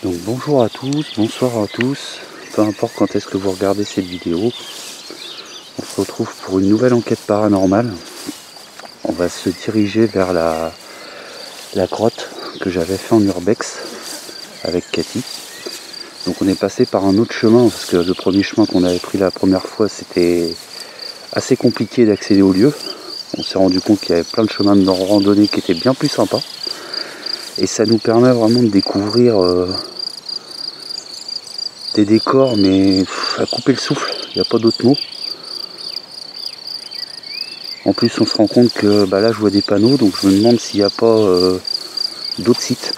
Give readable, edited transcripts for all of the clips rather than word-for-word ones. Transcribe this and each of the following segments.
Donc bonjour à tous, bonsoir à tous, peu importe quand est-ce que vous regardez cette vidéo, on se retrouve pour une nouvelle enquête paranormale. On va se diriger vers la grotte que j'avais fait en urbex avec Cathy. Donc on est passé par un autre chemin parce que le premier chemin qu'on avait pris la première fois c'était assez compliqué d'accéder au lieu. On s'est rendu compte qu'il y avait plein de chemins de randonnée qui étaient bien plus sympas. Et ça nous permet vraiment de découvrir des décors, mais à couper le souffle, il n'y a pas d'autre mot. En plus, on se rend compte que là, je vois des panneaux, donc je me demande s'il n'y a pas d'autres sites.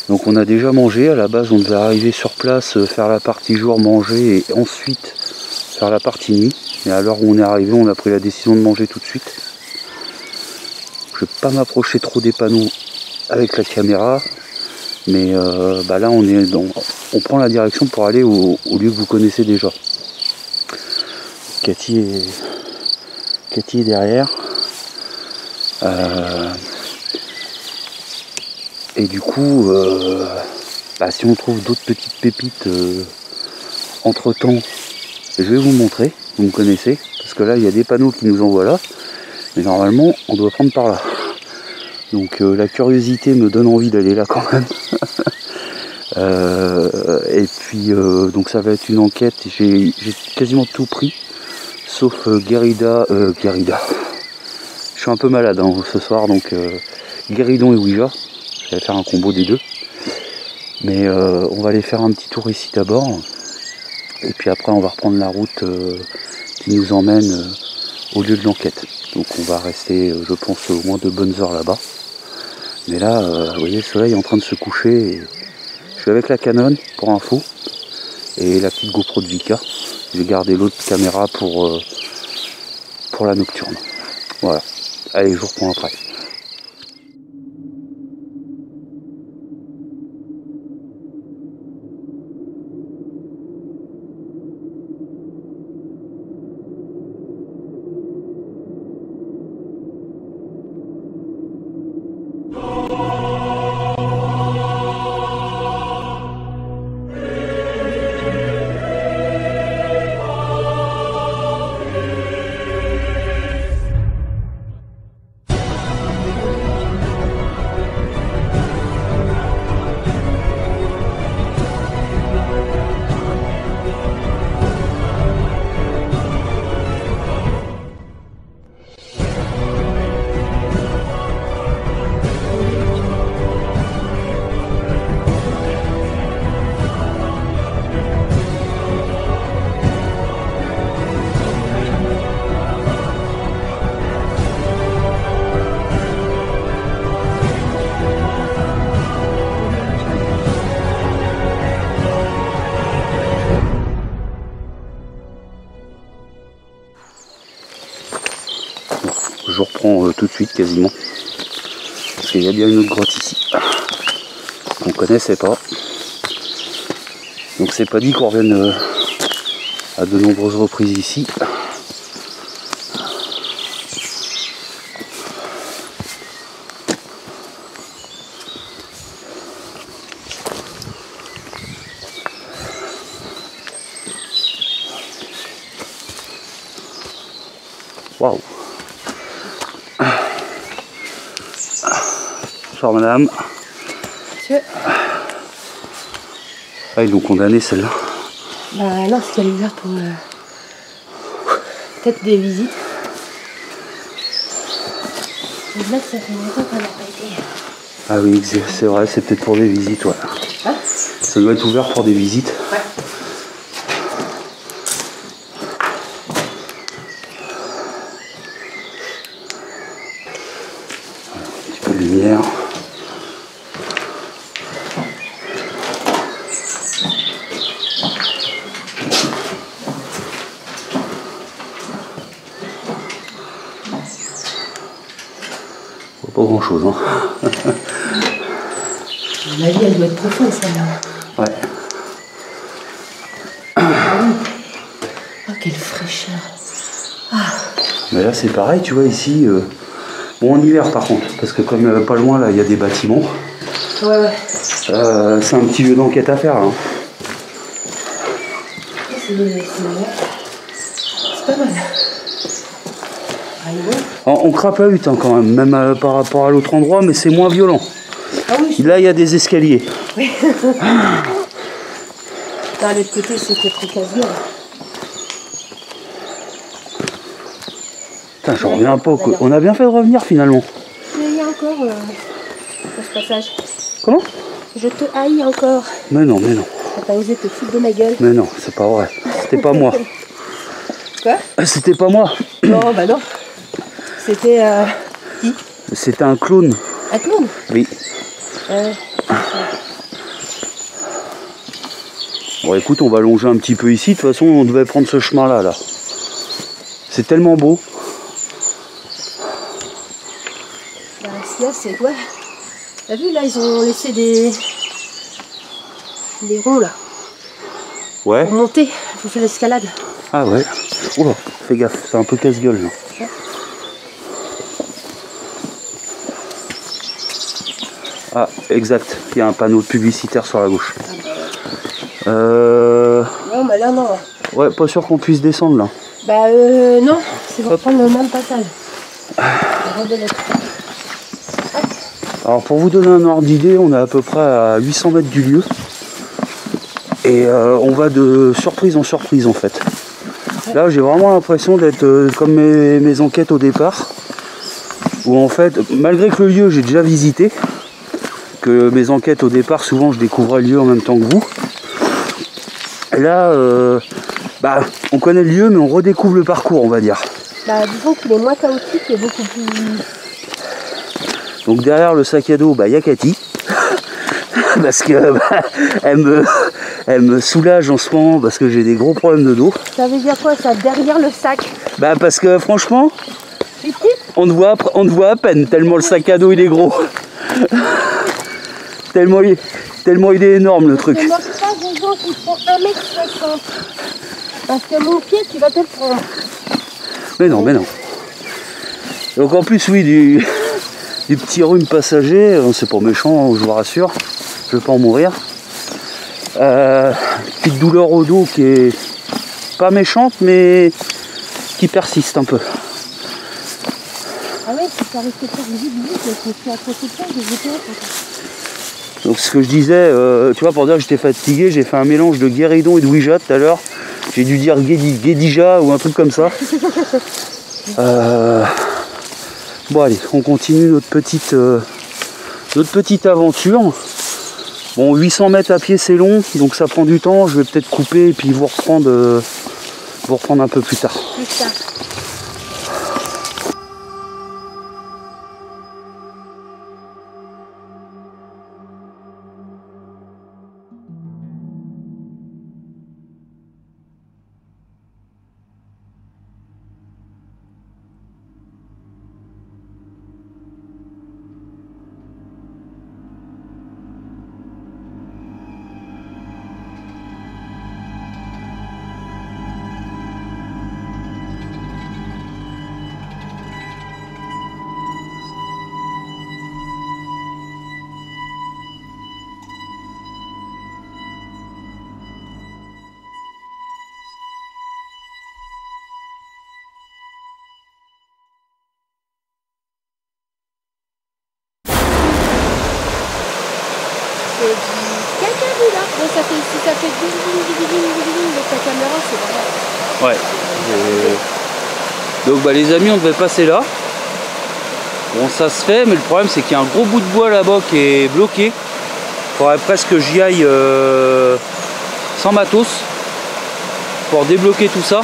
Donc on a déjà mangé, à la base on devait arriver sur place, faire la partie jour, manger, et ensuite faire la partie nuit. Mais à l'heure où on est arrivé, on a pris la décision de manger tout de suite. Je ne vais pas m'approcher trop des panneaux avec la caméra. Mais là on prend la direction pour aller au lieu que vous connaissez déjà. Cathy est derrière. Et du coup, si on trouve d'autres petites pépites entre temps, je vais vous montrer, vous me connaissez, parce que là il y a des panneaux qui nous envoient là, mais normalement on doit prendre par là. Donc la curiosité me donne envie d'aller là quand même. Et puis donc ça va être une enquête, j'ai quasiment tout pris, sauf Guérida. Je suis un peu malade ce soir, donc Guéridon et Ouija. Je vais faire un combo des deux. Mais on va aller faire un petit tour ici d'abord. Et puis après on va reprendre la route qui nous emmène au lieu de l'enquête. Donc on va rester, je pense, au moins 2 bonnes heures là-bas. Mais là, vous voyez, le soleil est en train de se coucher. Et je suis avec la Canon pour info. Et la petite GoPro de Vika. J'ai gardé l'autre caméra pour la nocturne. Voilà. Allez, je vous reprends après. Je reprends tout de suite quasiment. Parce qu'il y a bien une autre grotte ici. Qu'on connaissait pas. Donc c'est pas dit qu'on revienne à de nombreuses reprises ici. Waouh. Bonsoir madame. Monsieur. Ah, ils l'ont condamné celle-là. Bah non, c'est qu'elle est ouverte pour peut-être des visites. Donc là, ça fait longtemps qu'on n'a pas été. Ah oui, c'est vrai, c'est peut-être pour des visites, ouais. Hein? Ça doit être ouvert pour des visites. Ouais. Un petit peu de lumière. Pas grand chose, hein. À mon avis, elle doit être profonde celle-là. Ouais. Ah oui. Oh, quelle fraîcheur. Ah. Mais là c'est pareil, tu vois ici. Bon en hiver par contre, parce que comme pas loin là il y a des bâtiments. Ouais. C'est un petit jeu d'enquête à faire là. C'est pas mal. On crapahute hein, quand même par rapport à l'autre endroit, mais c'est moins violent. Ah oui, là, il y a des escaliers. Oui. Dans l'autre côté, c'était très casse-gueule. Putain, j'en reviens pas. On a bien fait de revenir finalement. Il y a encore dans ce passage. Comment? Je te haïs encore. Mais non, mais non. T'as pas osé te foutre de ma gueule. Mais non, c'est pas vrai. C'était pas moi. Quoi? C'était pas moi. Non, bah non. C'était qui? C'était un clown. Un clown? Oui. Bon écoute, on va longer un petit peu ici. De toute façon, on devait prendre ce chemin-là. Là. C'est tellement beau. Bah, ce qu'il y a, c'est quoi? T'as vu, là, ils ont laissé des ronds, là. Ouais. Pour monter, il faut faire l'escalade. Ah ouais. Oula, fais gaffe, c'est un peu casse-gueule, là. Ah, exact. Il y a un panneau publicitaire sur la gauche. Non, mais là, non. Ouais, pas sûr qu'on puisse descendre, là. Bah, non. C'est pour prendre le même passage. Alors, pour vous donner un ordre d'idée, on est à peu près à 800 mètres du lieu. Et on va de surprise en surprise, en fait. Là, j'ai vraiment l'impression d'être comme mes enquêtes au départ. Où, en fait, malgré que le lieu, j'ai déjà visité, que mes enquêtes au départ, souvent je découvrais le lieu en même temps que vous. Et là, bah, on connaît le lieu, mais on redécouvre le parcours, on va dire. Bah, disons qu'il est moins chaotique et beaucoup plus... Donc derrière le sac à dos, bah, y a Cathy. Parce que bah, elle me soulage en ce moment parce que j'ai des gros problèmes de dos. Ça veut dire quoi ça, derrière le sac? Bah parce que franchement, on te voit à peine, tellement le sac à dos il est gros. tellement il est énorme le truc. Ne marche pas des gens qui font 1m60. Parce que mon pied, tu vas te le prendre. Mais non, mais non. Donc en plus, oui, du petit rhume passager, c'est pas méchant, je vous rassure. Je vais pas en mourir. Petite douleur au dos qui est pas méchante, mais qui persiste un peu. Ah ouais, si ça restait pas vite, je suis à côté de ça, je vais. Donc ce que je disais, tu vois, pour dire que j'étais fatigué, j'ai fait un mélange de guéridon et de ouija tout à l'heure. J'ai dû dire guédija ou un truc comme ça. Bon allez, on continue notre petite aventure. Bon, 800 mètres à pied c'est long, donc ça prend du temps. Je vais peut-être couper et puis vous reprendre un peu plus tard. C'est ça. C'est du caca vu là. Bon, si ça fait ding de ta caméra, c'est vrai. Ouais. Donc bah les amis, on devait passer là. Bon, ça se fait, mais le problème c'est qu'il y a un gros bout de bois là-bas qui est bloqué. Il faudrait presque que j'y aille sans matos pour débloquer tout ça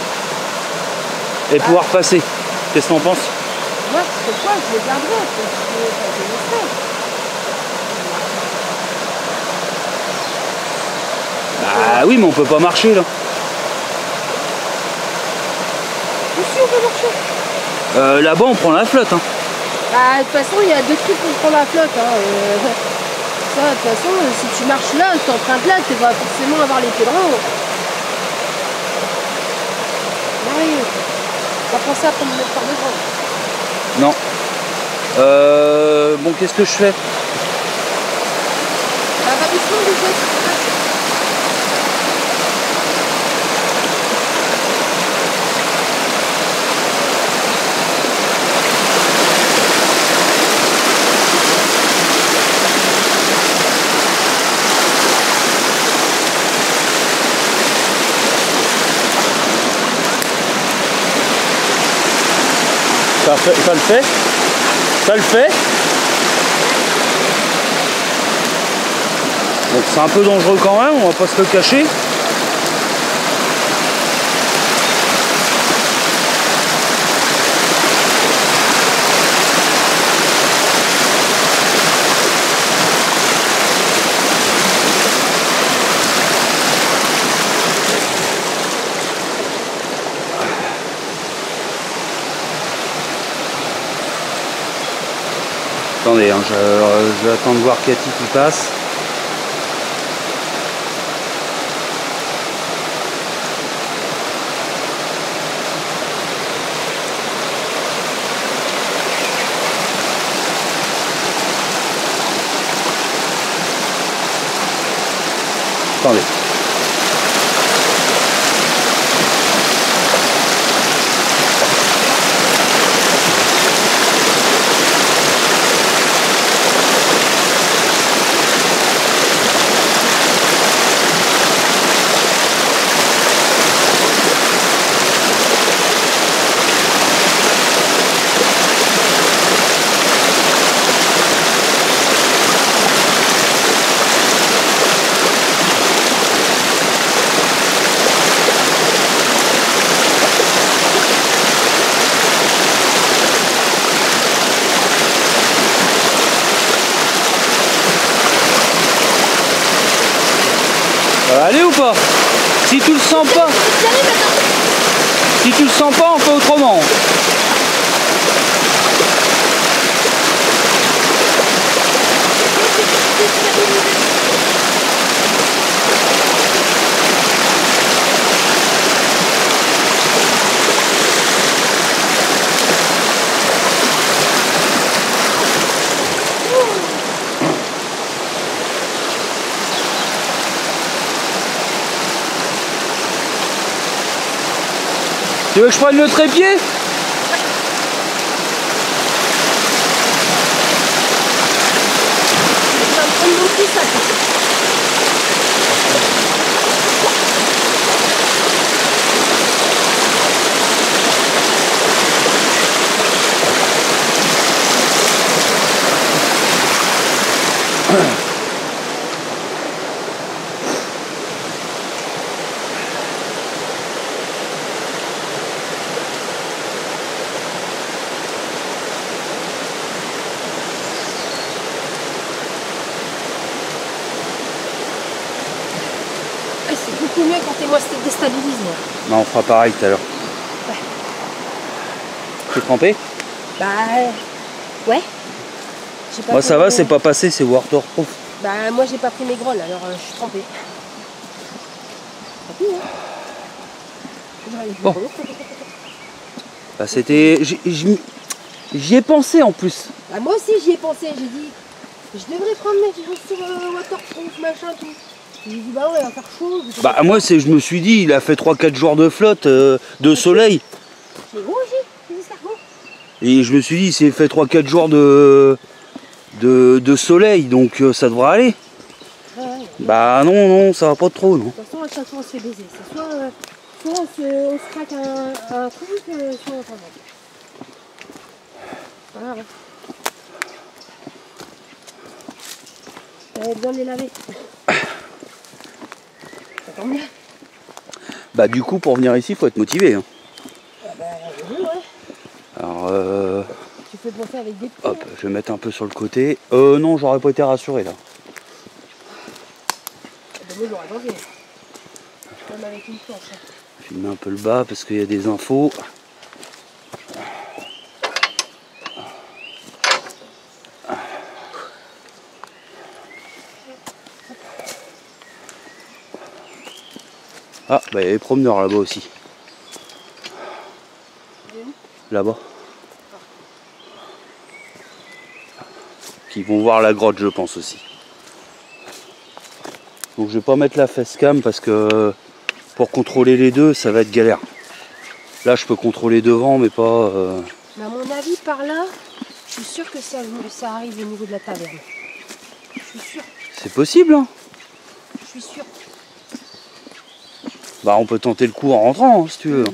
et pouvoir passer. Qu'est-ce que t'en penses? Moi, c'est quoi? Je les garderai. Ah oui, mais on peut pas marcher là. Où si on peut marcher? Là-bas, on prend la flotte. Hein. Bah, de toute façon, il y a deux trucs pour prendre la flotte. Hein. Ça, de toute façon, si tu marches là, tu empruntes là, tu vas forcément avoir les pieds droits. Oui, t'as pensé à prendre le par devant? Non. Bon, qu'est-ce que je fais? Bah, va ici. Ça le fait? Ça le fait? Donc c'est un peu dangereux quand même, on va pas se le cacher. Attendez, hein, je vais attendre de voir Cathy qui passe. Attendez. Ça va aller ou pas? Si tu le sens pas, si tu le sens pas, on fait autrement. Tu veux que je prenne le trépied? C'est beaucoup mieux quand t'es moins déstabilisé. Non, on fera pareil tout à l'heure. Ouais. T'es trempé? Bah ouais. Moi ça va, c'est pas passé, c'est waterproof. Bah moi j'ai pas pris mes grolles, alors je suis trempée. Bon. Bah c'était... J'y ai pensé en plus. Bah moi aussi j'y ai pensé, j'ai dit je devrais prendre mes chaussures waterproof, machin tout. J'ai dit bah ouais, on va faire chaud. Bah moi je me suis dit, il a fait 3-4 jours de flotte, de soleil. C'est gros aussi, c'est cerveau. Et je me suis dit, il s'est fait 3-4 jours de soleil, donc ça devrait aller. Ouais. Bah non, ça va pas trop, non. De toute façon, à chaque fois on se fait baiser. C'est soit on se craque un truc, soit on s'en va. Voilà. J'avais besoin de les laver. Ça tombe bien. Bah du coup, pour venir ici, il faut être motivé. Hein. Ah bah oui, ouais. Alors, Tu fais penser avec des petits. hop, je vais mettre un peu sur le côté. Non, j'aurais pas été rassuré là. Moi j'aurais tenté. Comme avec une planche. Je mets un peu le bas parce qu'il y a des infos. Ah, bah il y a les promeneurs là-bas aussi. Là-bas. Qui vont voir la grotte, je pense aussi. Donc je vais pas mettre la facecam parce que pour contrôler les deux, ça va être galère. Là, je peux contrôler devant, mais pas... Mais à mon avis, par là, je suis sûr que ça arrive au niveau de la taverne. Je suis sûr. C'est possible, hein. Je suis sûr. Bah, on peut tenter le coup en rentrant, hein, si tu veux.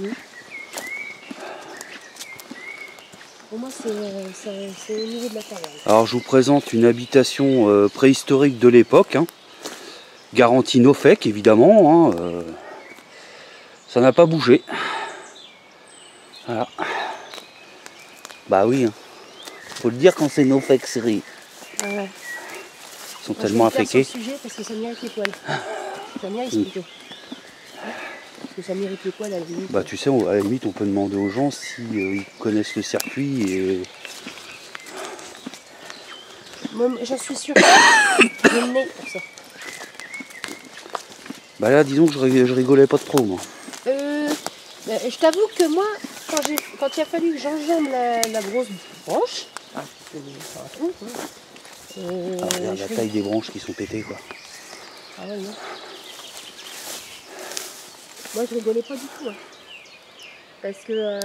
Pour moi, c'est au niveau de la taverne. Alors, je vous présente une habitation préhistorique de l'époque. Hein. Garantie no fake, évidemment. Hein, ça n'a pas bougé. Voilà. Bah oui. Hein. Faut le dire quand c'est no fake série. Ouais. Ils sont tellement affectés. Je vais sujet parce que ça mérite les poils. Ça mérite plutôt. Parce que ça mérite les poils à la limite. Bah tu sais, à la limite, on peut demander aux gens si ils connaissent le circuit et... Moi, j'en suis sûr. J'ai le nez pour ça. Bah là, disons que je rigolais pas trop, moi. Je t'avoue que moi, quand il a fallu que j'enjambe la grosse branche, Regarde la taille des branches qui sont pétées, quoi. Ah ouais, non. Moi, je rigolais pas du tout. Hein. Parce que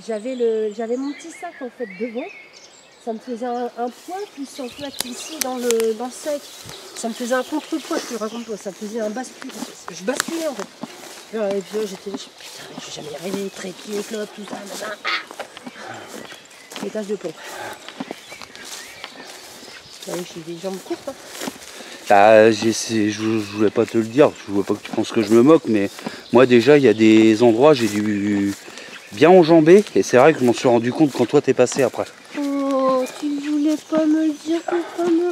j'avais mon petit sac en fait devant. Ça me faisait un poids, plus en fait ici dans le sac. Ça me faisait un contrepoids, je te raconte pas. Ça me faisait un bascule. Je basculais en fait. Et puis là, j'étais là, putain, je suis jamais arrivé, trépied, clope, tout ça, machin. Les taches de plomb. J'ai des jambes courtes. Hein. Bah, je voulais pas te le dire, je voulais pas que tu penses que je me moque, mais moi déjà, il y a des endroits, j'ai dû bien enjamber, et c'est vrai que je m'en suis rendu compte quand toi t'es passé après. Oh, tu voulais pas me le dire,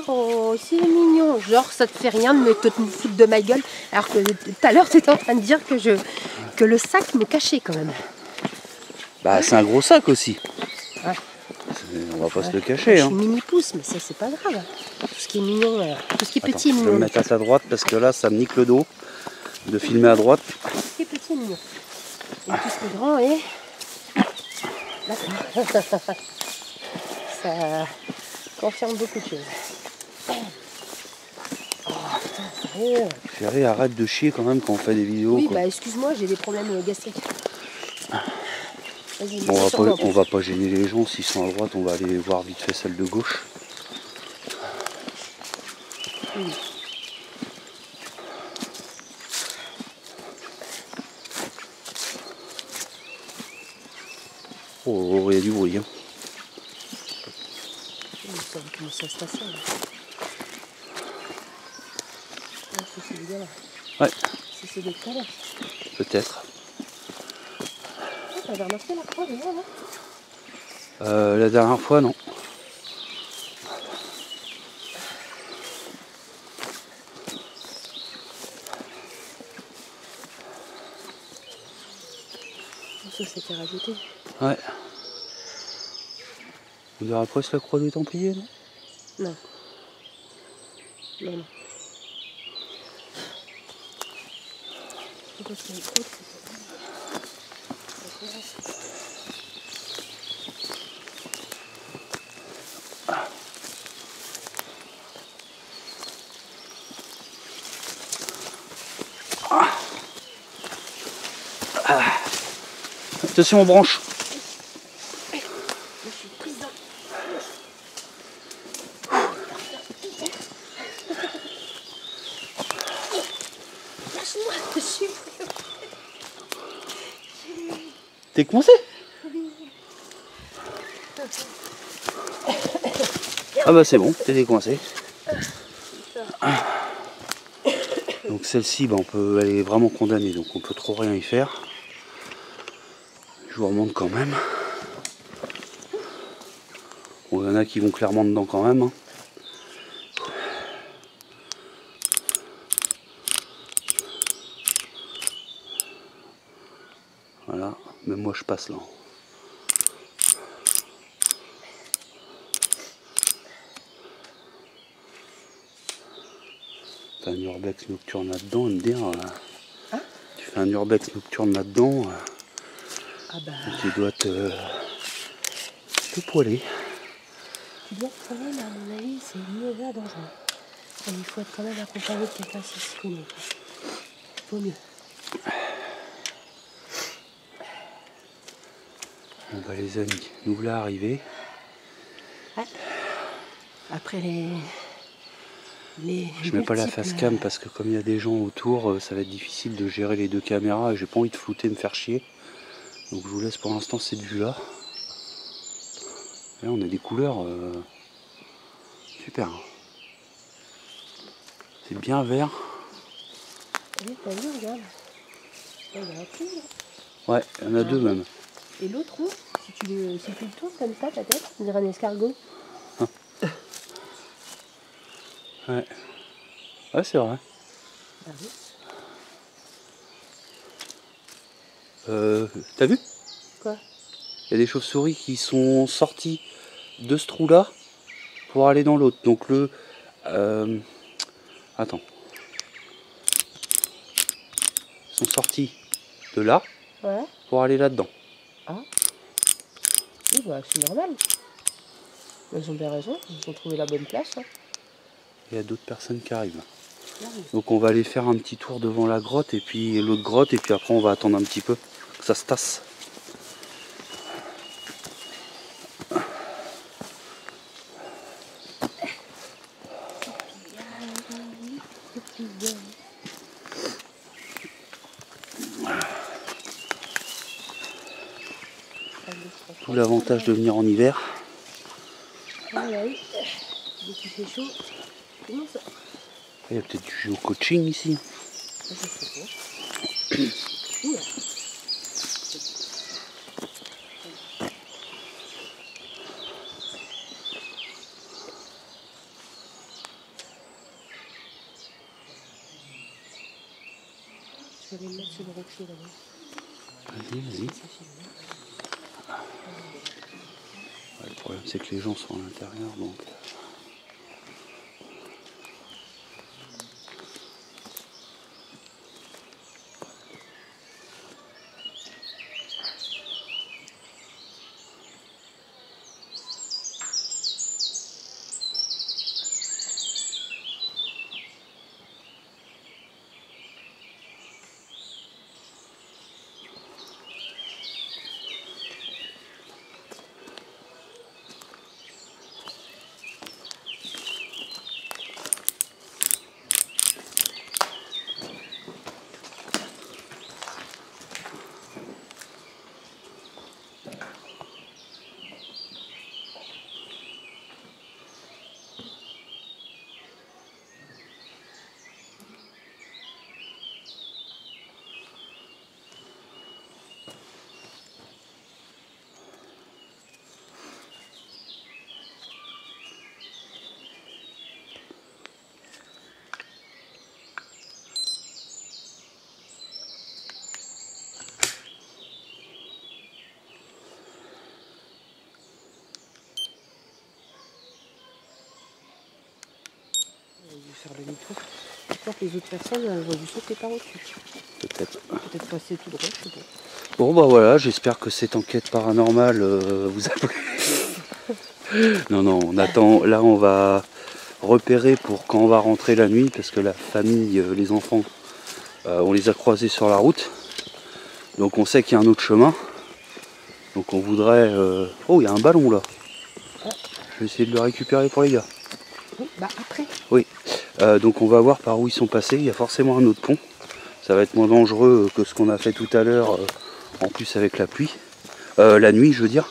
oh, c'est mignon. Genre, ça te fait rien de me foutre de ma gueule, alors que tout à l'heure, tu étais en train de dire que le sac me cachait quand même. Bah, c'est un gros sac aussi. Ouais. On va pas se le cacher. Je suis mini-pouce, mais ça, c'est pas grave. Tout ce qui est mignon, tout ce qui est petit est mignon. Je vais me mettre à ta droite parce que là, ça me nique le dos de filmer à droite. Tout ce qui est petit est mignon. Et tout ce qui est grand est... D'accord. Ça confirme beaucoup de choses. Oh, putain, sérieux. Chérie, arrête de chier quand même quand on fait des vidéos. Oui, quoi. bah excuse-moi, j'ai des problèmes gastriques. Vas-y, Bon, on va pas gêner les gens, s'ils sont à droite, on va aller voir vite fait celle de gauche. Oui. Oh, il y a du bruit. Hein. Ça va commencer à se passer. Là. Ah, c'est celui-là. Ouais. C'est de tout à l'heure. Peut-être. Ah, t'avais remarqué la croix déjà, non? La dernière fois, non. Ça, c'était rajouté. Ouais. On dirait presque la croix des Templiers, non? Non. Non, non. C'est une croix. Attention aux branches. Je suis prise dans... Lâche-moi, je suis... T'es coincé? Ah bah c'est bon, t'es décoincé. Donc celle-ci, bah, elle est vraiment condamnée, donc on peut trop rien y faire. Je vous remonte quand même. Bon, il y en a qui vont clairement dedans quand même. Hein. Voilà, même moi je passe là. T'as un urbex nocturne là-dedans, MDR. Hein? Tu fais un urbex nocturne là-dedans. Ah bah... Tu dois te poiler. Tu dois te poiler, mais à mon avis, c'est méga dangereux. Et il faut être quand même accompagné de quelqu'un qui s'y connaît. Vaut mieux. Bon bah les amis, nous voilà arrivés. Ouais. Après je mets pas la face cam parce que comme il y a des gens autour, ça va être difficile de gérer les deux caméras et j'ai pas envie de flouter, me faire chier. Donc je vous laisse pour l'instant cette vue là. Là on a des couleurs super. C'est bien vert. Oui, t'as vu, regarde. Là, il y a un trou. Ouais, il y en a deux même. Et l'autre trou, si tu le tournes comme ça, ta tête, on dirait un escargot. Ouais. Ouais, c'est vrai. Ah oui. T'as vu? Quoi? Il y a des chauves-souris qui sont sorties de ce trou-là pour aller dans l'autre. Donc attends. Ils sont sortis de là pour aller là-dedans. Ah. Oui, bah c'est normal. Ils ont bien raison, ils ont trouvé la bonne place. Hein. Il y a d'autres personnes qui arrivent. Donc on va aller faire un petit tour devant la grotte et puis l'autre grotte et puis après on va attendre un petit peu que ça se tasse. Tout l'avantage de venir en hiver. Ah oui, dès qu'il fait chaud, comment ça? Il y a peut-être du géo-coaching ici. Je sais pas. Oula. Je vais aller me mettre sur le rocher là-bas. Vas-y, vas-y. Ouais, le problème c'est que les gens sont à l'intérieur donc. Faire le micro. Je crois que les autres personnes elles ont dû sauter par au-dessus. Peut-être. Peut-être passer tout droit, je sais pas. Bon bah voilà, j'espère que cette enquête paranormale vous a plu. Non, on attend. Là on va repérer pour quand on va rentrer la nuit parce que la famille, les enfants, on les a croisés sur la route. Donc on sait qu'il y a un autre chemin. Donc on voudrait... Oh, il y a un ballon là. Je vais essayer de le récupérer pour les gars. Oui, bah après. Oui. Donc on va voir par où ils sont passés. Il y a forcément un autre pont. Ça va être moins dangereux que ce qu'on a fait tout à l'heure. En plus avec la pluie. La nuit, je veux dire.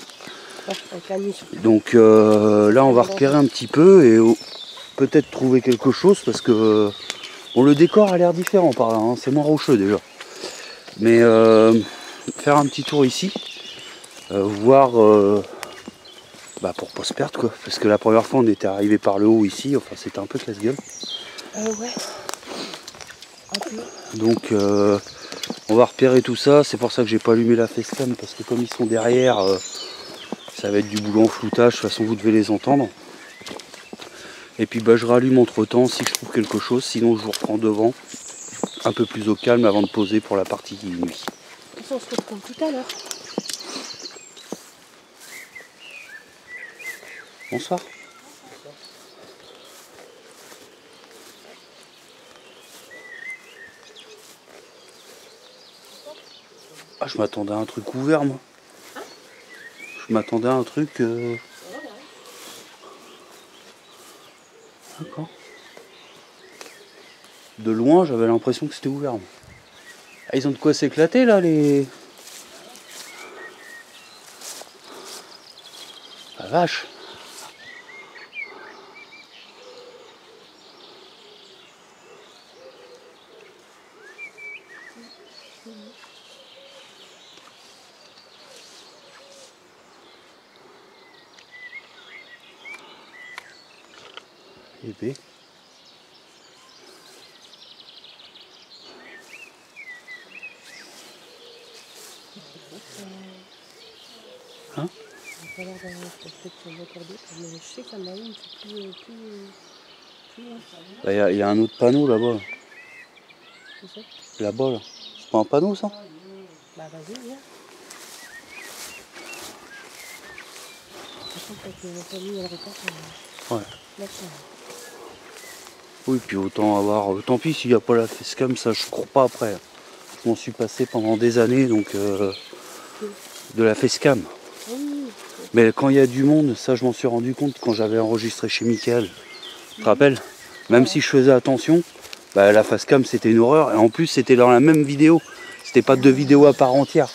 Ouais, avec la nuit. Donc là on va repérer un petit peu et peut-être trouver quelque chose parce que bon, le décor a l'air différent par là. Hein. C'est moins rocheux déjà. Mais faire un petit tour ici. Voir... bah pour pas se perdre quoi, parce que la première fois on était arrivé par le haut ici, enfin c'était un peu casse-gueule. Ouais. Un peu. Donc on va repérer tout ça, c'est pour ça que j'ai pas allumé la facecam, parce que comme ils sont derrière, ça va être du boulot en floutage, de toute façon vous devez les entendre. Et puis bah je rallume entre temps si je trouve quelque chose, sinon je vous reprends devant, un peu plus au calme avant de poser pour la partie nuit. On se retrouve tout à l'heure. Bonsoir. Ah, je m'attendais à un truc ouvert, moi. Je m'attendais à un truc... D'accord. De loin, j'avais l'impression que c'était ouvert. Moi. Ah, ils ont de quoi s'éclater, là, les... La vache. Épée. Hein? Il va falloir peut-être sur le moteur d'eau, mais je sais qu'il y en a une qui est plus Il y a un autre panneau là-bas. Là-bas, là. C'est pas un panneau, ça? Bah vas-y, viens. Ouais. Oui, puis autant avoir... tant pis s'il n'y a pas la facecam, ça je cours pas après. Je m'en suis passé pendant des années, donc de la facecam. Oui. Mais quand il y a du monde, ça je m'en suis rendu compte quand j'avais enregistré chez Mickaël. Tu te rappelles? Même si je faisais attention, bah, la facecam c'était une horreur. Et en plus c'était dans la même vidéo. C'était pas deux vidéos à part entière.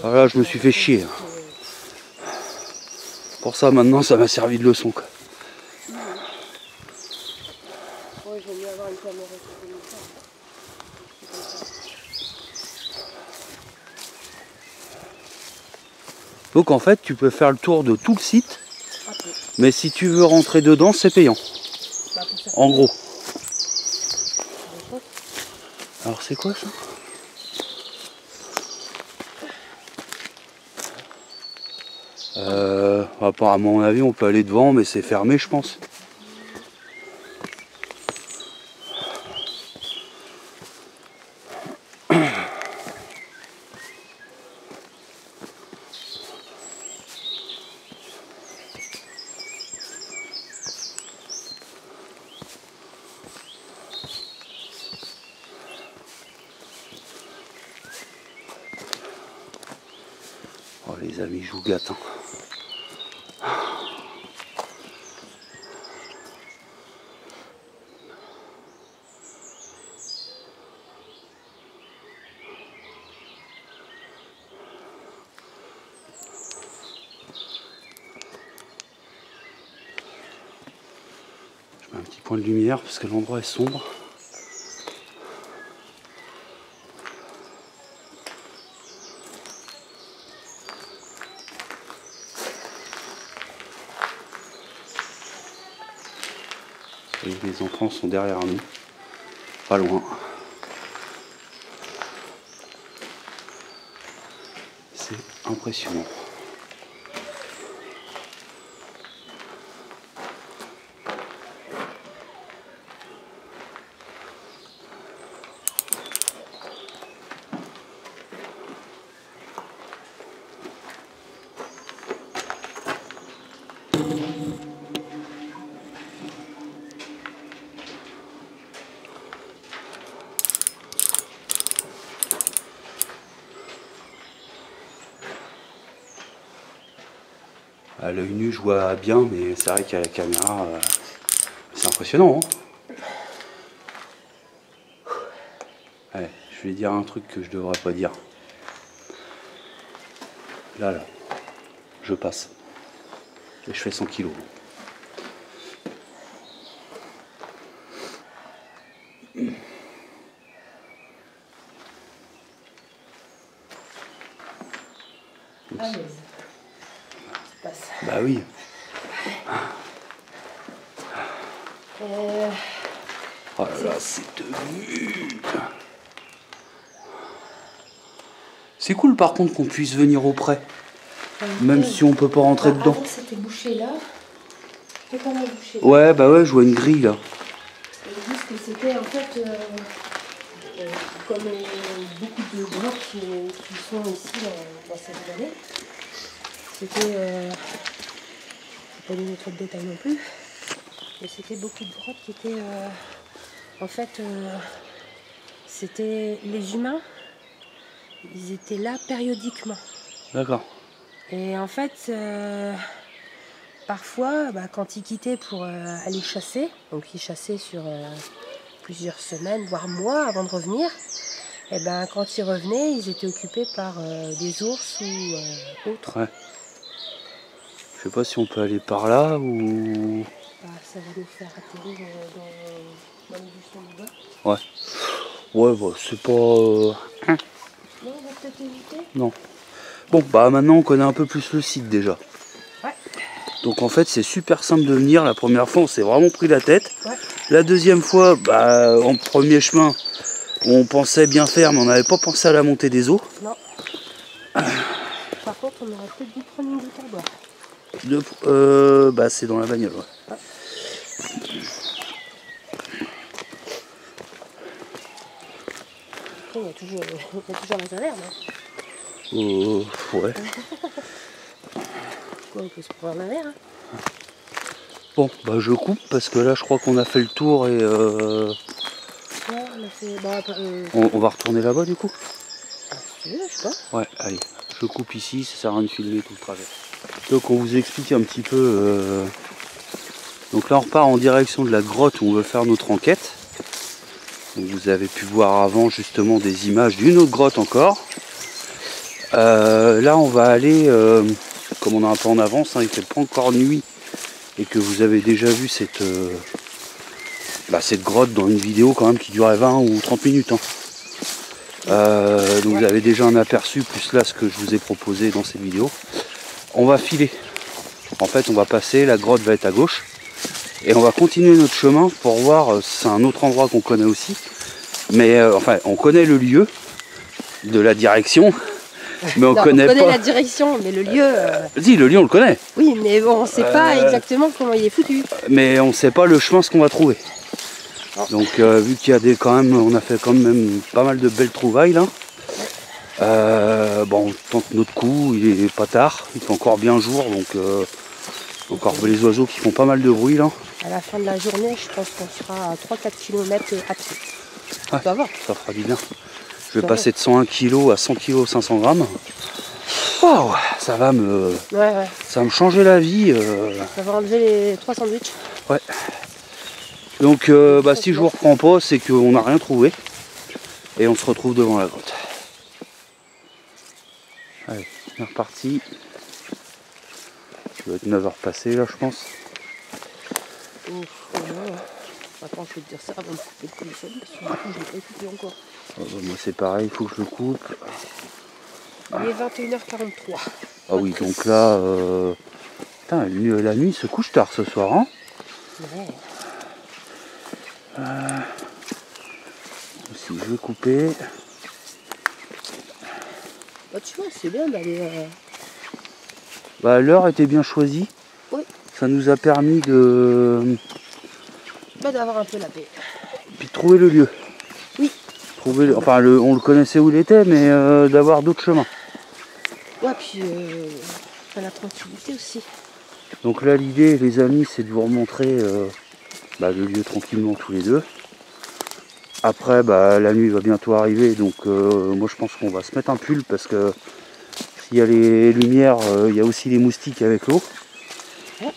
Voilà, je me suis fait chier. Pour ça maintenant ça m'a servi de leçon, quoi. Ouais, il vaut mieux avoir une caméra Donc en fait tu peux faire le tour de tout le site. Mais si tu veux rentrer dedans, c'est payant. Bah, en gros. Alors c'est quoi ça? À mon avis on peut aller devant, mais c'est fermé je pense. Oh les amis, je vous gâte. Hein. Je mets un petit point de lumière parce que l'endroit est sombre. Et les enfants sont derrière nous, pas loin. C'est impressionnant. À l'œil nu, je vois bien, mais c'est vrai qu'à la caméra, c'est impressionnant. Hein. Ouais, je vais dire un truc que je devrais pas dire. Là, je passe. Et je fais 100 kilos. à l'aise. Bah oui. Oh là là, c'est devenu... C'est cool par contre qu'on puisse venir auprès. Même si on peut pas rentrer dedans. Avant c'était bouché là. C'était pas mal bouché. Ouais, bah ouais, je vois une grille là. Ils disent que c'était en fait comme beaucoup de grottes qui sont ici dans cette vallée. C'était pas donner trop de détails non plus. Mais c'était beaucoup de grottes qui étaient en fait c'était les humains ils étaient là périodiquement. D'accord. Et en fait, parfois, quand ils quittaient pour aller chasser, donc ils chassaient sur plusieurs semaines, voire mois avant de revenir, et ben quand ils revenaient, ils étaient occupés par des ours ou autres. Ouais. Je sais pas si on peut aller par là ou... Ça va nous faire atterrir dans le buisson du bas. Ouais. Ouais, bah, c'est pas... Non, on va peut-être éviter. Non. Bon, bah maintenant on connaît un peu plus le site déjà. Ouais. Donc en fait c'est super simple de venir. La première fois on s'est vraiment pris la tête. Ouais. La deuxième fois, en premier chemin, on pensait bien faire mais on n'avait pas pensé à la montée des eaux. Non. Par contre on aurait peut-être dû prendre une bouteille à boire. C'est dans la bagnole, ouais. Ouais. Après, il y a toujours la saverne. Ouais. On peut se prendre un verre. Hein. Bon, bah je coupe parce que là je crois qu'on a fait le tour et Ouais, on a fait... on va retourner là-bas du coup. Si tu veux, je sais pas. Ouais, allez, je coupe ici, ça sert à rien de filmer tout le trajet. Donc on vous explique un petit peu. Donc là on repart en direction de la grotte où on veut faire notre enquête. Donc, vous avez pu voir avant justement des images d'une autre grotte encore. Là on va aller, comme on est un peu en avance, hein, il fait pas encore nuit et que vous avez déjà vu cette grotte dans une vidéo quand même qui durait 20 ou 30 minutes. Hein. Donc vous avez déjà un aperçu, plus là ce que je vous ai proposé dans cette vidéo. On va filer. En fait on va passer, la grotte va être à gauche. Et on va continuer notre chemin pour voir, c'est un autre endroit qu'on connaît aussi. Mais on connaît le lieu de la direction. Mais on connaît pas la direction, mais le lieu... Si, le lieu on le connaît. Oui, mais bon, on ne sait pas exactement comment il est foutu. Mais on ne sait pas le chemin ce qu'on va trouver. Oh. Donc vu qu'il y a on a fait quand même pas mal de belles trouvailles là. On tente notre coup, il est pas tard, il fait encore bien jour, donc encore les oiseaux qui font pas mal de bruit là. À la fin de la journée, je pense qu'on sera à 3-4 km à pied. Ouais, ça fera du bien. Je vais passer de 101 kg à 100 kg 500 grammes. Wow, ça va me changer la vie. Ça va enlever les 3 sandwichs. Ouais. Donc si je vous reprends pas, c'est qu'on n'a rien trouvé. Et on se retrouve devant la grotte. Allez, on est reparti. Ça doit être 9h passées là je pense. Attends, je vais te dire ça avant de couper le téléphone parce que du coup je l'ai pas écouté encore. Moi c'est pareil, il faut que je le coupe. Il est 21h43. Ah oui, donc là, putain, la nuit se couche tard ce soir. Hein si je vais couper. Tu vois, c'est bien d'aller... L'heure était bien choisie. Oui. Ça nous a permis de... d'avoir un peu la paix. Puis de trouver le lieu. Oui. On le connaissait où il était, mais d'avoir d'autres chemins. Ouais, puis la tranquillité aussi. Donc là, l'idée, les amis, c'est de vous remontrer le lieu tranquillement tous les deux. Après, la nuit va bientôt arriver, donc moi je pense qu'on va se mettre un pull parce que s'il y a les lumières, il y a aussi les moustiques avec l'eau. Ouais.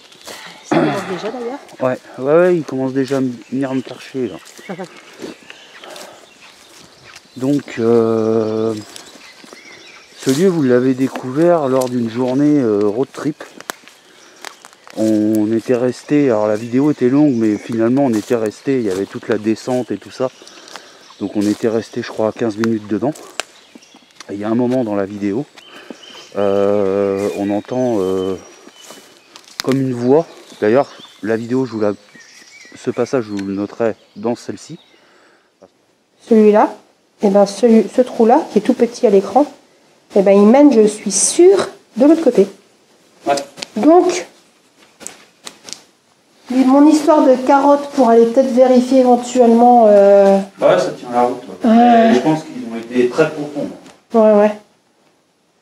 Ça commence déjà d'ailleurs. Ouais, ils commencent déjà à venir me chercher là. Donc, ce lieu, vous l'avez découvert lors d'une journée road trip. On était resté, alors la vidéo était longue, mais finalement on était resté, il y avait toute la descente et tout ça. Donc on était resté, je crois, 15 minutes dedans. Et il y a un moment dans la vidéo, on entend comme une voix. D'ailleurs, la vidéo, ce passage, je vous le noterai dans celle-ci. Celui-là, ce trou-là, qui est tout petit à l'écran, il mène, je suis sûre, de l'autre côté. Ouais. Donc, mon histoire de carotte pour aller peut-être vérifier éventuellement... ça tient la route. Je pense qu'ils ont été très profonds. Ouais.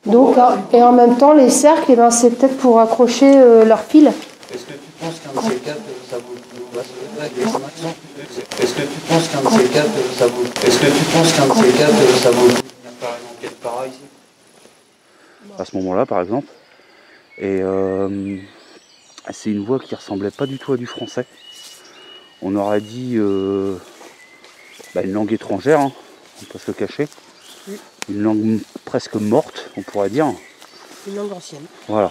Donc, et en même temps, les cercles, c'est peut-être pour accrocher leur fil. Est-ce que tu penses qu'un de ces quatre, ça vaut le coup? Est-ce que tu penses qu'un de ces quatre, ça vaut le coup? Est-ce que tu penses qu'un de ces quatre, ça vaut le coup de venir faire une enquête pareille? par ici. À ce moment-là, par exemple. Et c'est une voix qui ressemblait pas du tout à du français. On aurait dit une langue étrangère, hein, on peut se le cacher. Oui. Une langue presque morte, on pourrait dire. Une langue ancienne. Voilà.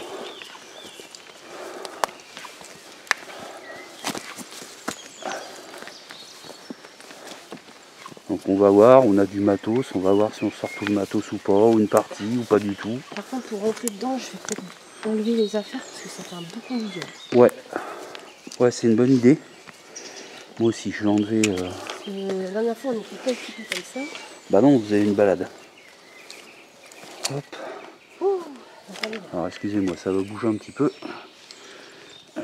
Donc on va voir, on a du matos, on va voir si on sort tout le matos ou pas, ou une partie, ou pas du tout. Par contre, pour rentrer dedans, je vais peut-être enlever les affaires parce que ça fait un boucan de gueule. Ouais, c'est une bonne idée. Moi aussi, je l'ai enlevé. La dernière fois, on était pas équipés comme ça. Bah non, vous avez une balade. Hop. Oh, Alors excusez-moi, ça va bouger un petit peu. Je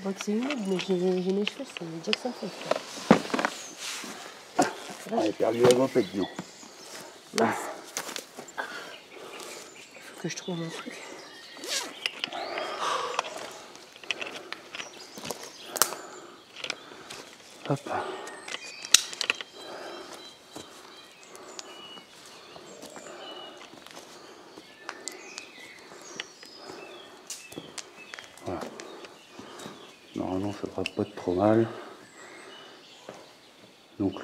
vois que c'est humide, mais j'ai mes cheveux, c'est Jackson 5. J'ai perdu la mopette, non. Mince. Faut que je trouve mon truc. Hop. Voilà. Normalement, ça devrait pas être trop mal. Donc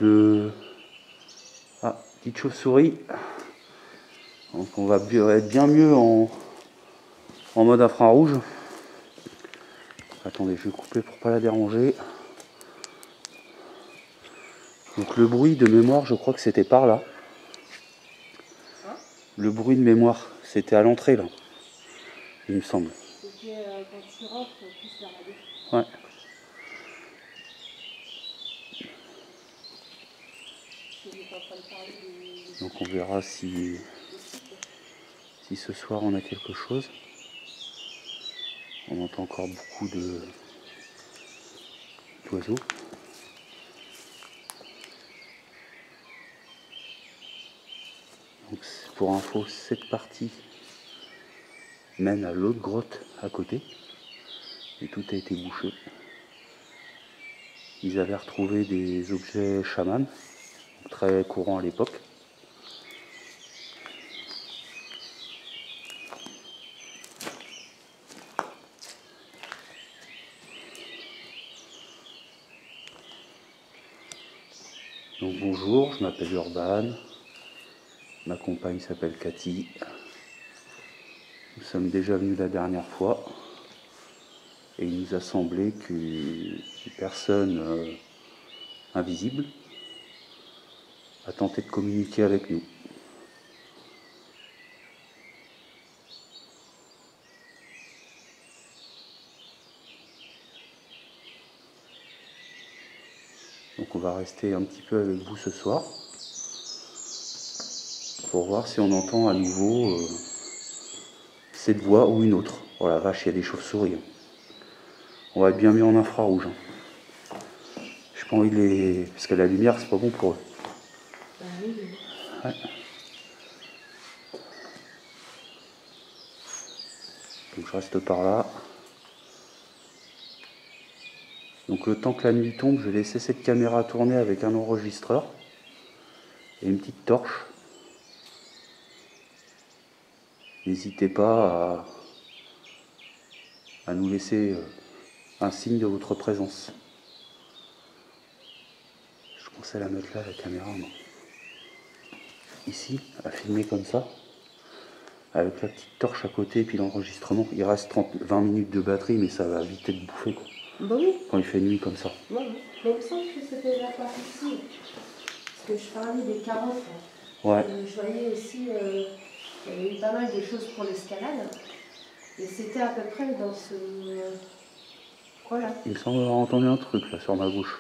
petite chauve-souris. Donc on va être bien mieux en mode infrarouge. Attendez, je vais couper pour pas la déranger. Donc le bruit de mémoire, je crois que c'était par là. Le bruit de mémoire, c'était à l'entrée là, il me semble. C'était quand tu rentres, plus vers la gauche. Ouais. Donc on verra si ce soir on a quelque chose. On entend encore beaucoup d'oiseaux. Donc pour info, cette partie mène à l'autre grotte à côté. Et tout a été bouché. Ils avaient retrouvé des objets chamans, très courants à l'époque. Donc bonjour, je m'appelle Urban, ma compagne s'appelle Cathy. Nous sommes déjà venus la dernière fois et il nous a semblé qu'une personne invisible a tenté de communiquer avec nous. Donc on va rester un petit peu avec vous ce soir pour voir si on entend à nouveau cette voix ou une autre. Oh la vache, il y a des chauves-souris. On va être bien mis en infrarouge. J'ai pas envie de les... Parce que la lumière, c'est pas bon pour eux. Ouais. Donc je reste par là. Donc le temps que la nuit tombe, je vais laisser cette caméra tourner avec un enregistreur et une petite torche. N'hésitez pas à nous laisser un signe de votre présence. Je pensais à la mettre là, la caméra, non. Ici, à filmer comme ça, avec la petite torche à côté et puis l'enregistrement. Il reste 20 minutes de batterie, mais ça va vite être bouffé, quoi. Bah oui. Quand il fait nuit comme ça. Bah oui. Mais il me semble que c'était la part ici. Parce que je parlais des carottes. Ouais. Je voyais aussi qu'il y avait eu pas mal de choses pour l'escalade. Et c'était à peu près dans ce coin-là. Il me semble avoir entendu un truc là sur ma gauche.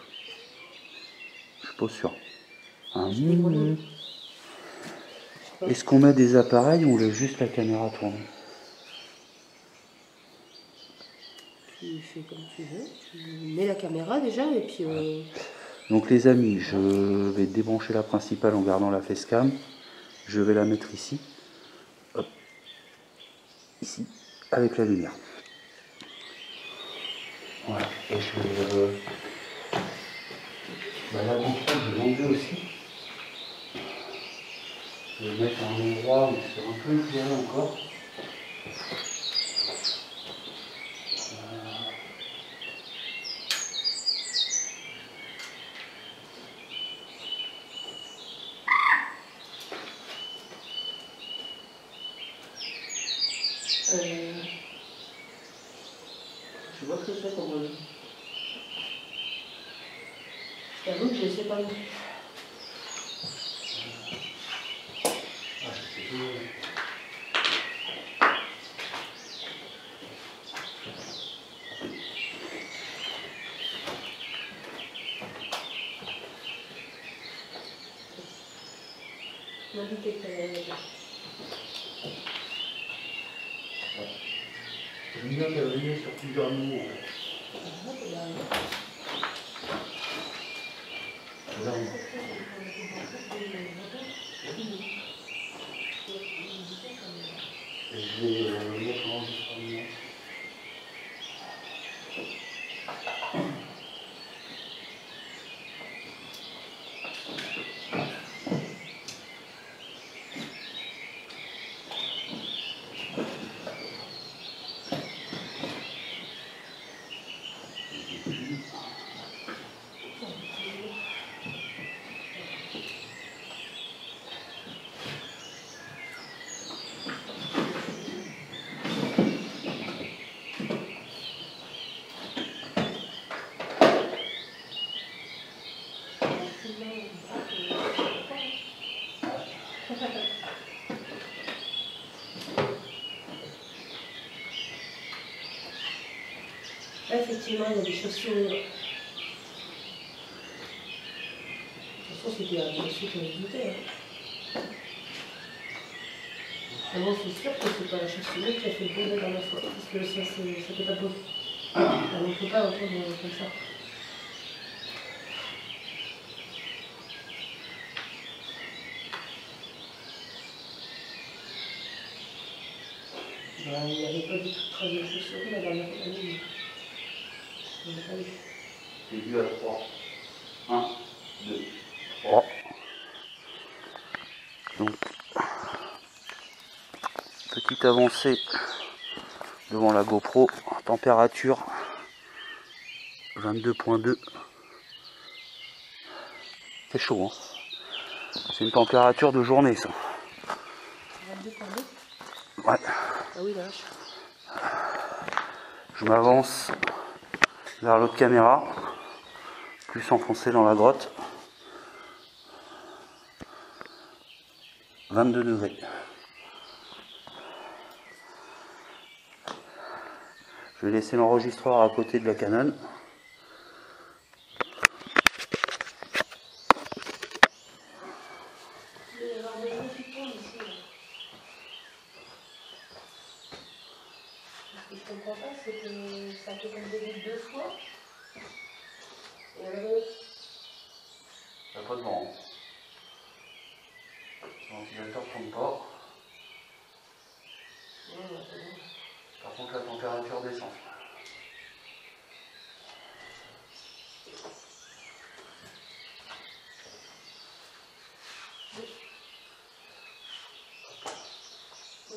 Je suis pas sûr. Est-ce qu'on met des appareils ou on laisse juste la caméra tourner? Tu fais comme tu veux. Tu mets la caméra déjà et puis... Donc les amis, je vais débrancher la principale en gardant la facecam. Je vais la mettre ici. Hop. Ici, avec la lumière. Voilà. Et je vais... la GoPro, je vais l'enlever aussi. Je vais mettre un endroit où c'est un peu éclairé encore. Tu vois ce que c'est comme oiseau? J'avoue que je ne sais pas non plus. Ah, je sais plus. Je m'en doutais que t'allais aller là. J'aime bien cavalier sur plusieurs niveaux en fait. Ah, c'est bien. Regarde. Et je vais mettre en enregistrement. Là, effectivement, il y a des chaussures. De toute façon, c'était un chaussure que je doutais. Mais bon, c'est sûr que c'est pas la chaussure qui a fait le bon la dernière fois. Parce que ça fait pas beau. On ne peut pas entendre comme ça. Ben, il n'y avait pas du tout de trace de chaussures la dernière fois. On n'a pas eu. J'ai vu à 3. 1, 2, 3. Donc, petite avancée devant la GoPro. Température 22.2. C'est chaud, hein. C'est une température de journée, ça. 22,2. Ouais. Ah oui, là. Je m'avance vers l'autre caméra, plus enfoncé dans la grotte. 22 degrés. Je vais laisser l'enregistreur à côté de la Canon. Il y a des gens qui tombent ici. Ce que je comprends pas, c'est que ça fait tomber 2 fois. Et alors, Il n'y a pas de vent. Le ventilateur ne tourne pas. Par contre, la température descend.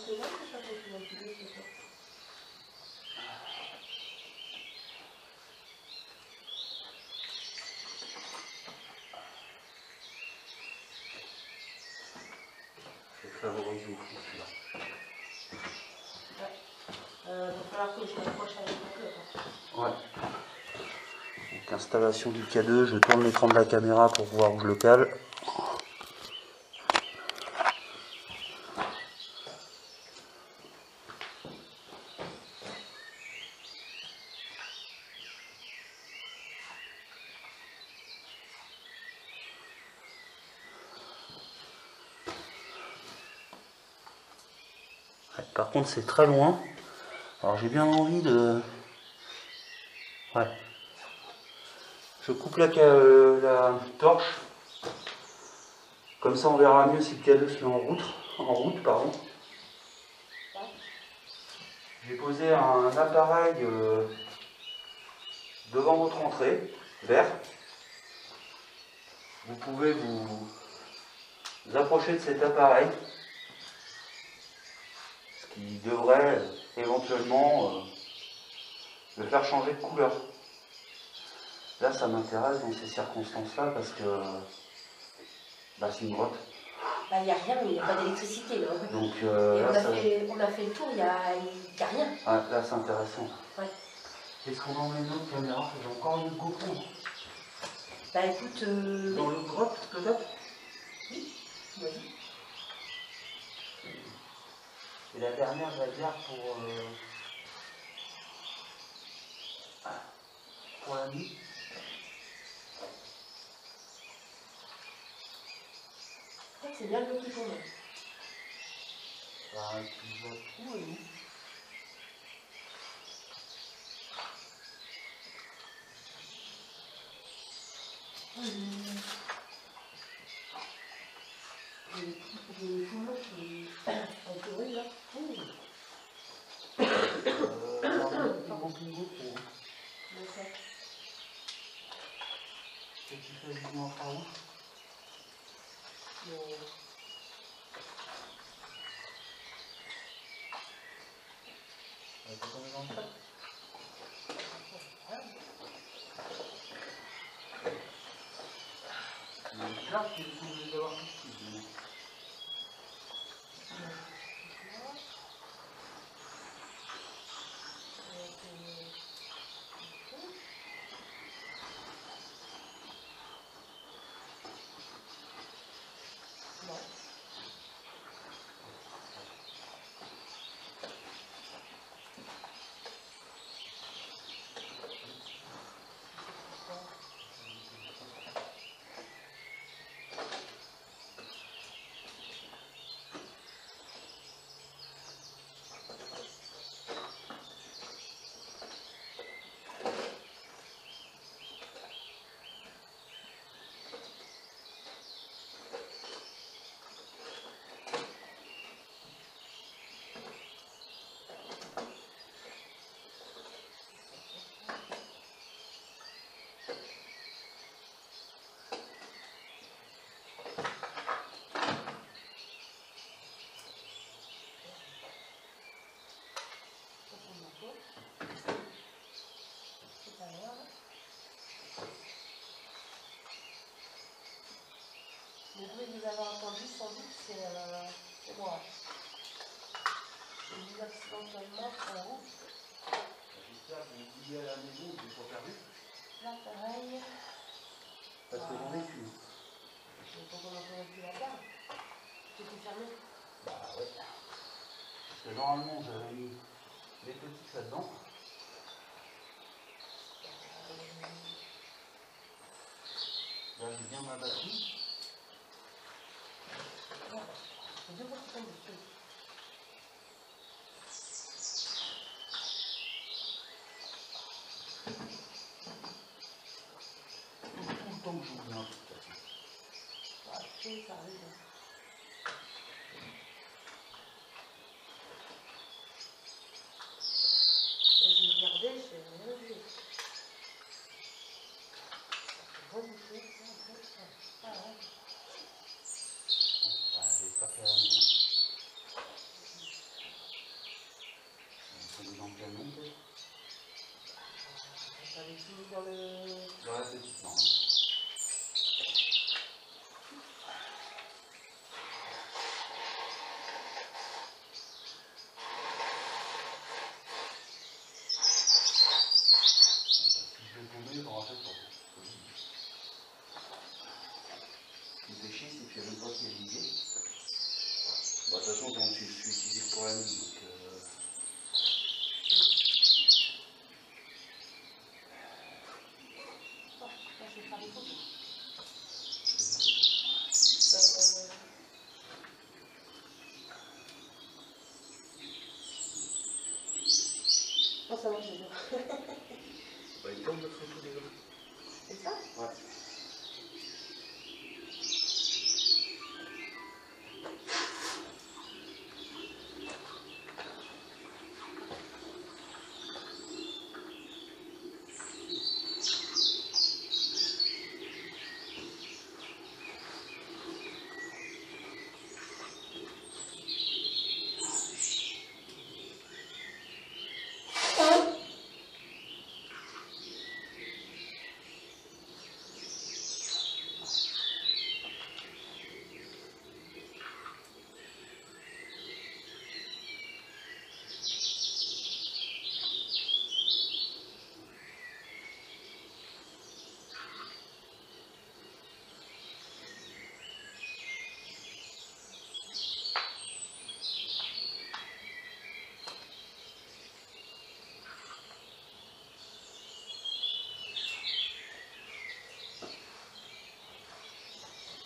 c'est moi qui cherche un petit peu ce soir. Je vais favoriser au fond celui-là. Il va falloir que je m'approche avec mon cœur. Ouais. Donc installation du K2, je tourne l'écran de la caméra pour voir où je le cale. Ouais, par contre c'est très loin. Alors j'ai bien envie de... Ouais. Je coupe la torche. Comme ça on verra mieux si le K2 se met en route, pardon. J'ai posé un appareil devant votre entrée, vert. Vous pouvez vous vous approcher de cet appareil, ce qui devrait éventuellement le faire changer de couleur. Là, ça m'intéresse dans ces circonstances-là parce que bah, c'est une grotte. Bah, il n'y a rien, il n'y a pas d'électricité. Donc, et là, on a fait le tour, il n'y a rien. Ah, là, c'est intéressant. Ouais. Est-ce qu'on emmène notre caméra? J'ai encore une GoPro. Bah écoute... Dans l'autre grotte, peut-être? Oui, vas-y. Et la dernière, je la garde pour la nuit. C'est bien le qui tourne. Bah, tu vois tout, oui. J'ai tout le monde qui en théorie là. Il manque une GoPro. D'accord. Et tu fais du infrarouge. T'as combien dans le sac? C'est là qu'il faut les avoir tout de suite. Le bruit que vous avez entendu, sans doute, c'est moi. J'ai mis accidentellement sur la route. J'espère que vous oubliez à la maison, vous n'êtes pas perdu. Là, pareil. Parce que j'en ai qu'une. Mais quand on entend plus la gare, c'était fermé. Bah ouais. Parce que normalement, j'avais mis les petites là-dedans. Là, j'ai bien ma batterie. C'est deux fois qui tombent dessus. Tout le temps que j'oublie un peu. Ça arrive. J'ai regardé, je fais rien vu. Reboucher, ça, en fait, ça. J'espère qu'elle va bien. On peut dans le camion, peut-être. Ça avait fini dans le... Dans la petite lampe. De toute façon, je suis utilisé pour la nuit, donc... je vais faire des photos. Ça va, j'ai bien. Bah, il tombe notre photo déjà. C'est ça? Ouais.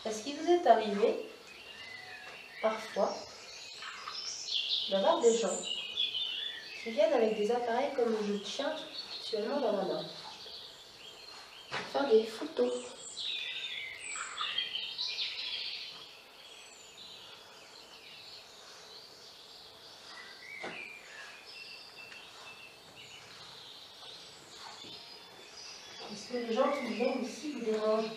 Est-ce qu'il vous est arrivé, parfois, d'avoir des gens qui viennent avec des appareils comme je tiens actuellement dans ma main, pour faire des photos? Est-ce que les gens qui viennent ici vous dérangent?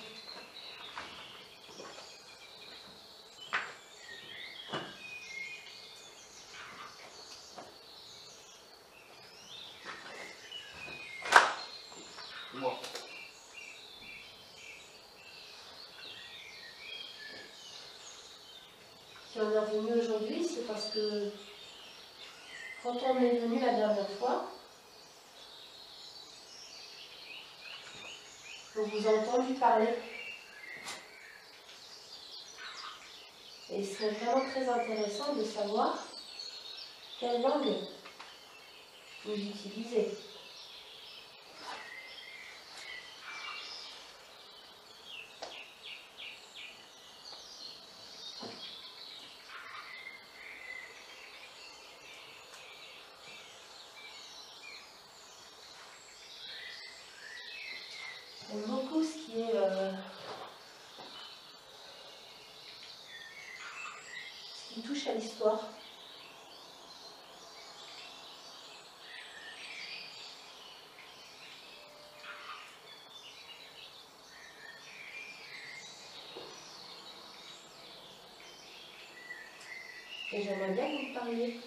Moi. Si on est revenu aujourd'hui, c'est parce que quand on est venu la dernière fois, on vous a entendu parler. Et ce serait vraiment très intéressant de savoir quelle langue vous utilisez. J'aime beaucoup ce qui touche à l'histoire. Et j'aimerais bien que vous me parliez.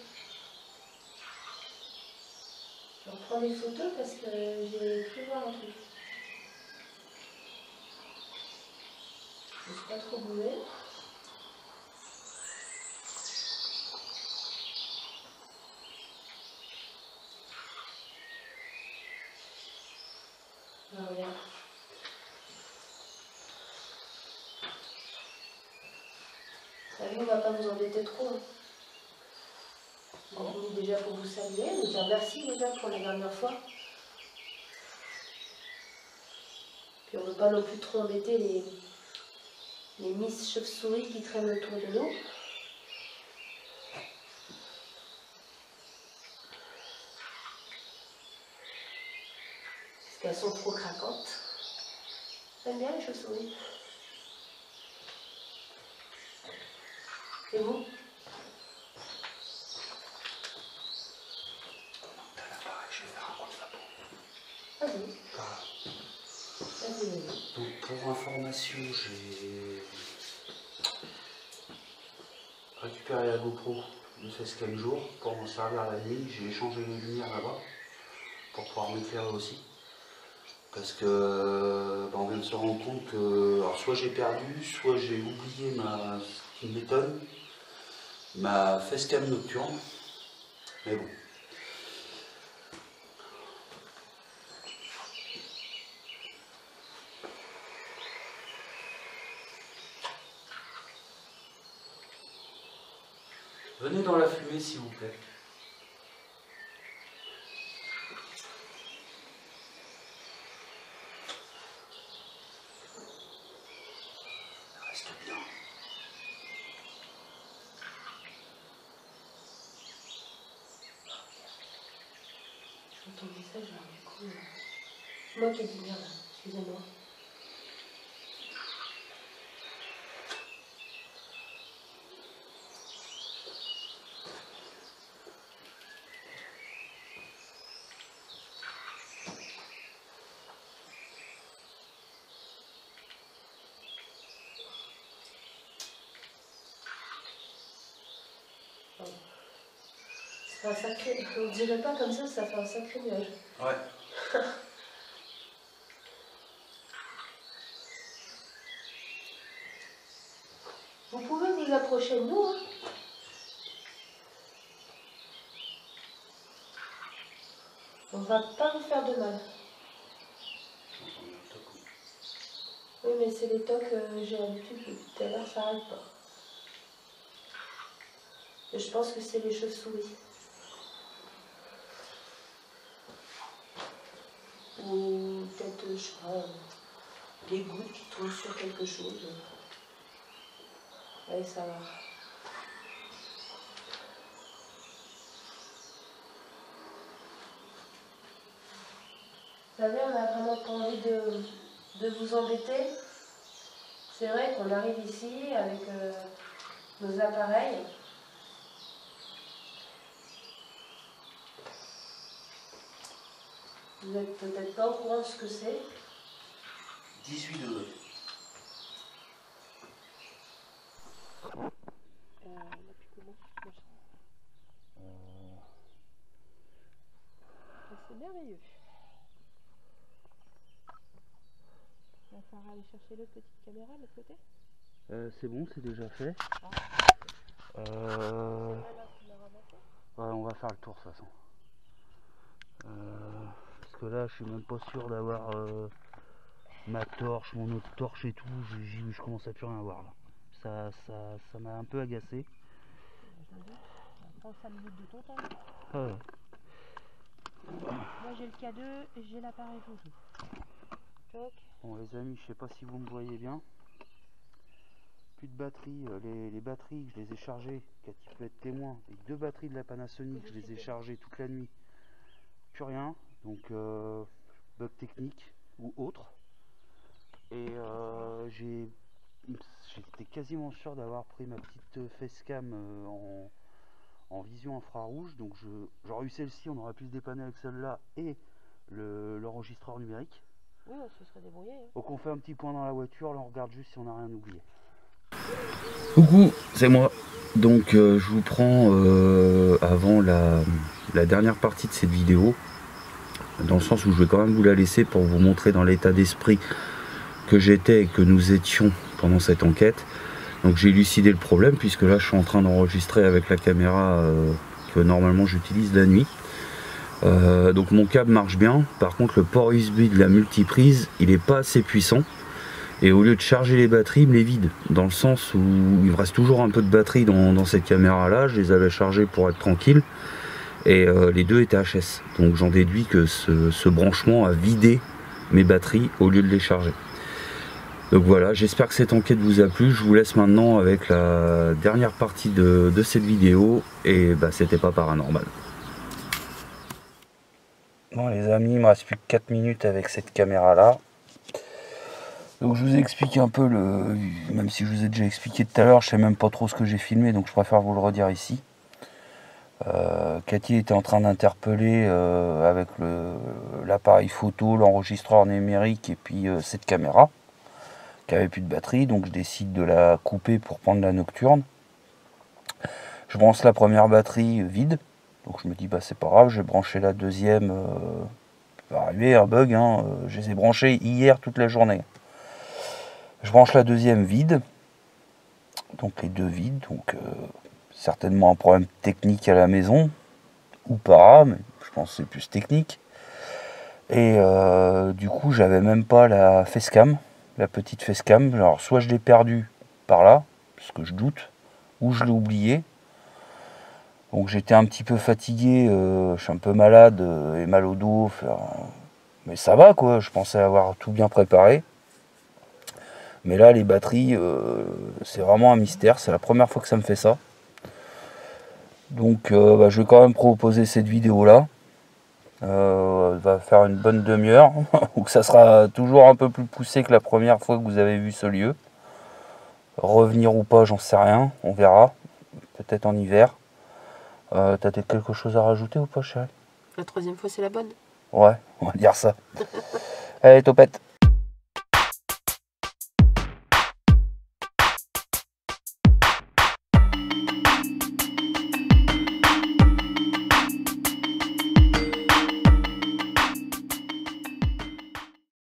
Je reprends des photos parce que j'ai cru voir un truc. Je ne suis pas trop bougée. Ah, regarde. La vie, on ne va pas vous embêter trop. Hein. On est déjà pour vous saluer, vous dire merci déjà pour la dernière fois. Puis on ne veut pas non plus trop embêter les Miss Chauve-souris qui traînent autour de nous. Parce qu'elles sont trop craquantes. J'aime bien les chauves-souris. Et vous? T'as l'appareil, je vais faire un coup de Vas-y. Vas-y. Donc pour information, j'ai récupéré la GoPro de facecam jour pour m'en servir la nuit. J'ai échangé les lumières là-bas pour pouvoir m'éclairer aussi. Parce que on vient de se rendre compte que alors soit j'ai perdu, soit j'ai oublié ce qui m'étonne, ma facecam nocturne. Mais bon. Venez dans la fumée s'il vous plaît. Reste bien. Ton message, alors, du coup, c'est moi qui ai dit merde, excusez-moi. C'est un sacré. On ne dirait pas comme ça fait un sacré nuage. Ouais. Vous pouvez vous approcher de nous, hein. On va pas vous faire de mal. Oui, mais c'est les tocs, j'ai l'habitude depuis tout à l'heure, ça n'arrête pas. Et je pense que c'est les chauves-souris. Ou peut-être, je sais pas, des gouttes qui tombent sur quelque chose. Allez, ça va. Vous savez, on n'a vraiment pas envie de vous embêter. C'est vrai qu'on arrive ici avec nos appareils. Vous n'êtes peut-être pas au courant de ce que c'est. 18 degrés. C'est merveilleux. Il va falloir aller chercher l'autre petite caméra de l'autre côté. C'est bon, c'est déjà fait. Ouais, on va faire le tour de toute façon. Parce que là, je suis même pas sûr d'avoir ma torche, mon autre torche et tout. Je commence à plus rien voir là. Ça m'a un peu agacé. Prends 5 minutes de ton temps. Ah ouais. Moi j'ai le K2 et j'ai l'appareil photo. Choc. Bon les amis, je sais pas si vous me voyez bien. Plus de batterie, les batteries je les ai chargées, Cathy peut être témoin, les 2 batteries de la Panasonic je les ai chargées toute la nuit, plus rien, donc bug technique ou autre, et j'étais quasiment sûr d'avoir pris ma petite facecam en vision infrarouge, donc j'aurais eu celle-ci, on aurait pu se dépanner avec celle-là et l'enregistreur numérique. Oui, on se serait débrouillé. Hein. Donc on fait un petit point dans la voiture, là on regarde juste si on n'a rien oublié. Coucou, c'est moi. Donc je vous prends avant la dernière partie de cette vidéo, dans le sens où je vais quand même vous la laisser pour vous montrer dans l'état d'esprit que j'étais et que nous étions pendant cette enquête. Donc j'ai élucidé le problème puisque là je suis en train d'enregistrer avec la caméra que normalement j'utilise la nuit. Donc mon câble marche bien, par contre le port USB de la multiprise il n'est pas assez puissant. Et au lieu de charger les batteries, il me les vide. Dans le sens où il me reste toujours un peu de batterie dans cette caméra là. Je les avais chargées pour être tranquille. Et les 2 étaient HS. Donc j'en déduis que ce branchement a vidé mes batteries au lieu de les charger. Donc voilà, j'espère que cette enquête vous a plu. Je vous laisse maintenant avec la dernière partie de cette vidéo. Et bah c'était pas paranormal. Bon les amis, il me reste plus que 4 minutes avec cette caméra là. Donc je vous explique un peu même si je vous ai déjà expliqué tout à l'heure, je sais même pas trop ce que j'ai filmé, donc je préfère vous le redire ici. Cathy était en train d'interpeller avec l'appareil photo, l'enregistreur numérique et puis cette caméra qui avait plus de batterie, donc je décide de la couper pour prendre la nocturne. Je branche la première batterie vide, donc je me dis bah c'est pas grave, je vais brancher la deuxième, ça va arriver un bug, hein, je les ai branchés hier toute la journée. Je branche la deuxième vide, donc les 2 vides, donc certainement un problème technique à la maison, ou pas, mais je pense que c'est plus technique. Et du coup j'avais même pas la facecam, la petite facecam, alors soit je l'ai perdue par là, parce que je doute, ou je l'ai oublié. Donc j'étais un petit peu fatigué, je suis un peu malade et mal au dos, mais ça va quoi, je pensais avoir tout bien préparé. Mais là, les batteries, c'est vraiment un mystère. C'est la première fois que ça me fait ça. Donc, je vais quand même proposer cette vidéo-là. Elle va faire une bonne demi-heure. Donc, ça sera toujours un peu plus poussé que la première fois que vous avez vu ce lieu. Revenir ou pas, j'en sais rien. On verra. Peut-être en hiver. T'as peut-être quelque chose à rajouter ou pas, chérie? La 3e fois, c'est la bonne. Ouais, on va dire ça. Allez, topette.